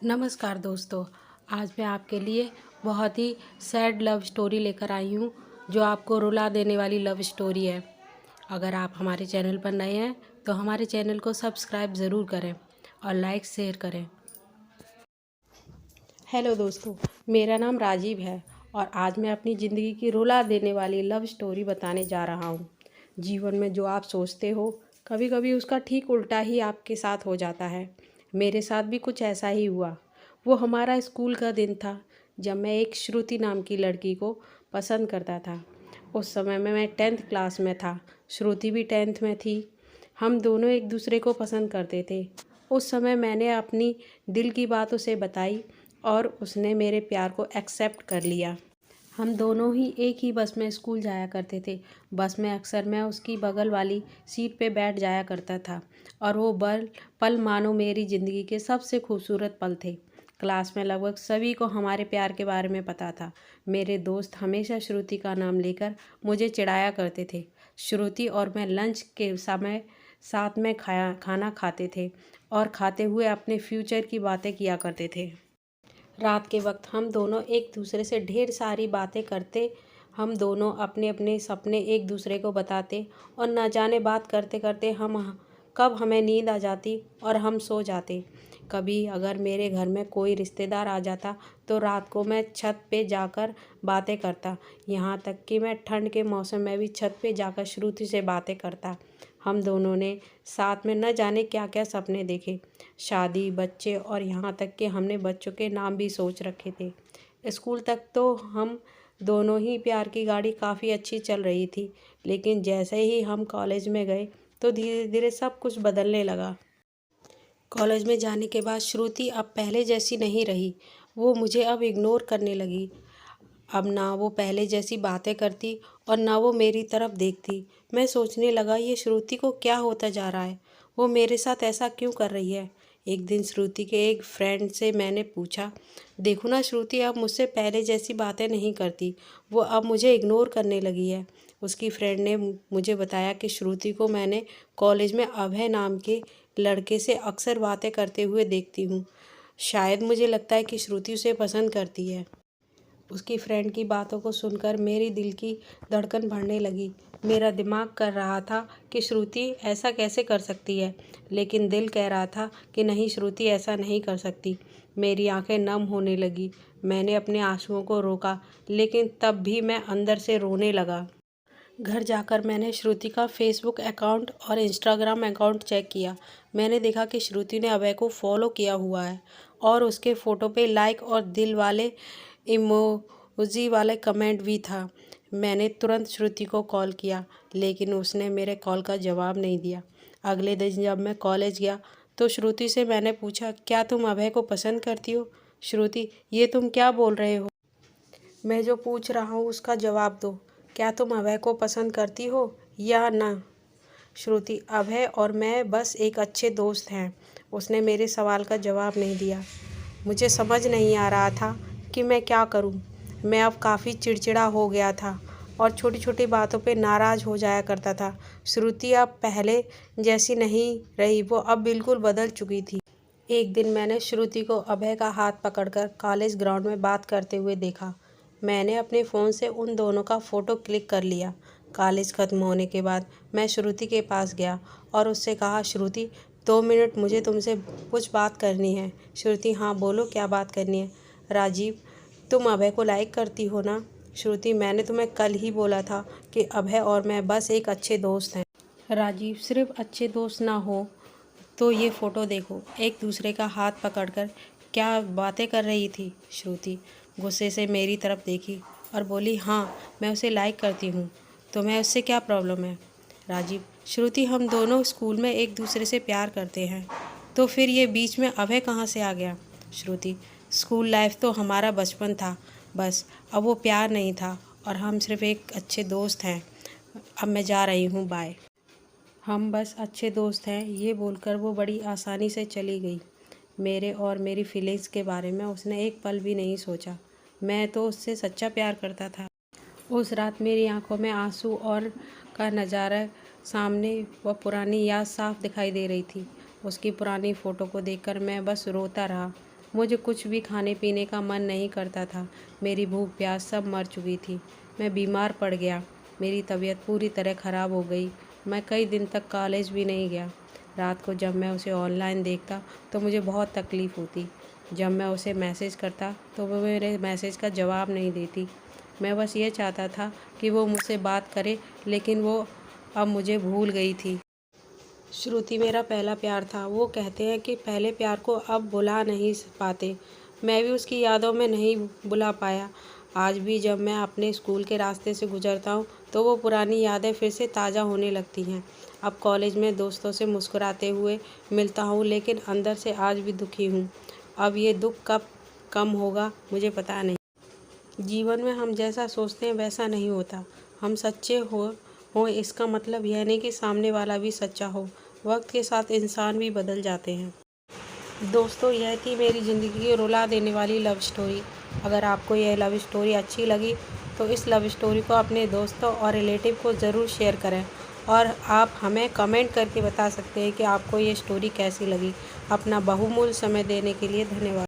नमस्कार दोस्तों। आज मैं आपके लिए बहुत ही सैड लव स्टोरी लेकर आई हूँ जो आपको रुला देने वाली लव स्टोरी है। अगर आप हमारे चैनल पर नए हैं तो हमारे चैनल को सब्सक्राइब ज़रूर करें और लाइक शेयर करें। हेलो दोस्तों, मेरा नाम राजीव है और आज मैं अपनी ज़िंदगी की रुला देने वाली लव स्टोरी बताने जा रहा हूँ। जीवन में जो आप सोचते हो कभी कभी उसका ठीक उल्टा ही आपके साथ हो जाता है। मेरे साथ भी कुछ ऐसा ही हुआ। वो हमारा स्कूल का दिन था जब मैं एक श्रुति नाम की लड़की को पसंद करता था। उस समय में मैं 10th क्लास में था, श्रुति भी 10th में थी। हम दोनों एक दूसरे को पसंद करते थे। उस समय मैंने अपनी दिल की बात उसे बताई और उसने मेरे प्यार को एक्सेप्ट कर लिया। हम दोनों ही एक ही बस में स्कूल जाया करते थे। बस में अक्सर मैं उसकी बगल वाली सीट पे बैठ जाया करता था और वो पल मानो मेरी ज़िंदगी के सबसे खूबसूरत पल थे। क्लास में लगभग सभी को हमारे प्यार के बारे में पता था। मेरे दोस्त हमेशा श्रुति का नाम लेकर मुझे चिढ़ाया करते थे। श्रुति और मैं लंच के समय साथ में खाना खाते थे और खाते हुए अपने फ्यूचर की बातें किया करते थे। रात के वक्त हम दोनों एक दूसरे से ढेर सारी बातें करते। हम दोनों अपने अपने सपने एक दूसरे को बताते और न जाने बात करते करते कब हमें नींद आ जाती और हम सो जाते। कभी अगर मेरे घर में कोई रिश्तेदार आ जाता तो रात को मैं छत पे जाकर बातें करता। यहाँ तक कि मैं ठंड के मौसम में भी छत पे जाकर श्रुति से बातें करता। हम दोनों ने साथ में न जाने क्या क्या सपने देखे, शादी, बच्चे और यहाँ तक कि हमने बच्चों के नाम भी सोच रखे थे। स्कूल तक तो हम दोनों ही प्यार की गाड़ी काफ़ी अच्छी चल रही थी, लेकिन जैसे ही हम कॉलेज में गए तो धीरे धीरे सब कुछ बदलने लगा। कॉलेज में जाने के बाद श्रुति अब पहले जैसी नहीं रही। वो मुझे अब इग्नोर करने लगी। अब ना वो पहले जैसी बातें करती और ना वो मेरी तरफ देखती। मैं सोचने लगा, ये श्रुति को क्या होता जा रहा है? वो मेरे साथ ऐसा क्यों कर रही है? एक दिन श्रुति के एक फ्रेंड से मैंने पूछा, देखो ना श्रुति अब मुझसे पहले जैसी बातें नहीं करती, वो अब मुझे इग्नोर करने लगी है। उसकी फ्रेंड ने मुझे बताया कि श्रुति को मैंने कॉलेज में अभय नाम के लड़के से अक्सर बातें करते हुए देखती हूँ। शायद मुझे लगता है कि श्रुति उसे पसंद करती है। उसकी फ्रेंड की बातों को सुनकर मेरी दिल की धड़कन बढ़ने लगी। मेरा दिमाग कर रहा था कि श्रुति ऐसा कैसे कर सकती है, लेकिन दिल कह रहा था कि नहीं, श्रुति ऐसा नहीं कर सकती। मेरी आंखें नम होने लगी। मैंने अपने आंसुओं को रोका, लेकिन तब भी मैं अंदर से रोने लगा। घर जाकर मैंने श्रुति का फेसबुक अकाउंट और इंस्टाग्राम अकाउंट चेक किया। मैंने देखा कि श्रुति ने अभय को फॉलो किया हुआ है और उसके फ़ोटो पे लाइक और दिल वाले इमोजी वाले कमेंट भी था। मैंने तुरंत श्रुति को कॉल किया, लेकिन उसने मेरे कॉल का जवाब नहीं दिया। अगले दिन जब मैं कॉलेज गया तो श्रुति से मैंने पूछा, क्या तुम अभय को पसंद करती हो? श्रुति, ये तुम क्या बोल रहे हो? मैं जो पूछ रहा हूँ उसका जवाब दो। क्या तुम अभय को पसंद करती हो या ना? श्रुति, अभय और मैं बस एक अच्छे दोस्त हैं। उसने मेरे सवाल का जवाब नहीं दिया। मुझे समझ नहीं आ रहा था कि मैं क्या करूं। मैं अब काफ़ी चिड़चिड़ा हो गया था और छोटी छोटी बातों पे नाराज़ हो जाया करता था। श्रुति अब पहले जैसी नहीं रही, वो अब बिल्कुल बदल चुकी थी। एक दिन मैंने श्रुति को अभय का हाथ पकड़कर कॉलेज ग्राउंड में बात करते हुए देखा। मैंने अपने फ़ोन से उन दोनों का फ़ोटो क्लिक कर लिया। कॉलेज ख़त्म होने के बाद मैं श्रुति के पास गया और उससे कहा, श्रुति 2 मिनट मुझे तुमसे कुछ बात करनी है। श्रुति, हाँ बोलो, क्या बात करनी है? राजीव, तुम अभय को लाइक करती हो ना? श्रुति, मैंने तुम्हें कल ही बोला था कि अभय और मैं बस एक अच्छे दोस्त हैं। राजीव, सिर्फ अच्छे दोस्त ना हो तो ये फ़ोटो देखो। एक दूसरे का हाथ पकड़कर क्या बातें कर रही थी। श्रुति गुस्से से मेरी तरफ देखी और बोली, हाँ मैं उसे लाइक करती हूँ, तो मैं उससे क्या प्रॉब्लम है? राजीव, श्रुति हम दोनों स्कूल में एक दूसरे से प्यार करते हैं, तो फिर ये बीच में अभय कहाँ से आ गया? श्रुति, स्कूल लाइफ तो हमारा बचपन था, बस अब वो प्यार नहीं था और हम सिर्फ एक अच्छे दोस्त हैं। अब मैं जा रही हूँ, बाय। हम बस अच्छे दोस्त हैं, ये बोलकर वो बड़ी आसानी से चली गई। मेरे और मेरी फीलिंग्स के बारे में उसने एक पल भी नहीं सोचा। मैं तो उससे सच्चा प्यार करता था। उस रात मेरी आंखों में आंसू और का नज़ारा सामने वह पुरानी याद साफ दिखाई दे रही थी। उसकी पुरानी फ़ोटो को देखकर मैं बस रोता रहा। मुझे कुछ भी खाने पीने का मन नहीं करता था। मेरी भूख प्यास सब मर चुकी थी। मैं बीमार पड़ गया। मेरी तबीयत पूरी तरह ख़राब हो गई। मैं कई दिन तक कॉलेज भी नहीं गया। रात को जब मैं उसे ऑनलाइन देखता तो मुझे बहुत तकलीफ़ होती। जब मैं उसे मैसेज करता तो वो मेरे मैसेज का जवाब नहीं देती। मैं बस ये चाहता था कि वो मुझसे बात करे, लेकिन वो अब मुझे भूल गई थी। श्रुति मेरा पहला प्यार था। वो कहते हैं कि पहले प्यार को अब भुला नहीं पाते। मैं भी उसकी यादों में नहीं भुला पाया। आज भी जब मैं अपने स्कूल के रास्ते से गुजरता हूँ तो वो पुरानी यादें फिर से ताज़ा होने लगती हैं। अब कॉलेज में दोस्तों से मुस्कुराते हुए मिलता हूँ, लेकिन अंदर से आज भी दुखी हूँ। अब ये दुख कब कम होगा मुझे पता नहीं। जीवन में हम जैसा सोचते हैं वैसा नहीं होता। हम सच्चे हो इसका मतलब यह नहीं कि सामने वाला भी सच्चा हो। वक्त के साथ इंसान भी बदल जाते हैं। दोस्तों, यह थी मेरी ज़िंदगी की रुला देने वाली लव स्टोरी। अगर आपको यह लव स्टोरी अच्छी लगी तो इस लव स्टोरी को अपने दोस्तों और रिलेटिव को ज़रूर शेयर करें। और आप हमें कमेंट करके बता सकते हैं कि आपको ये स्टोरी कैसी लगी। अपना बहुमूल्य समय देने के लिए धन्यवाद।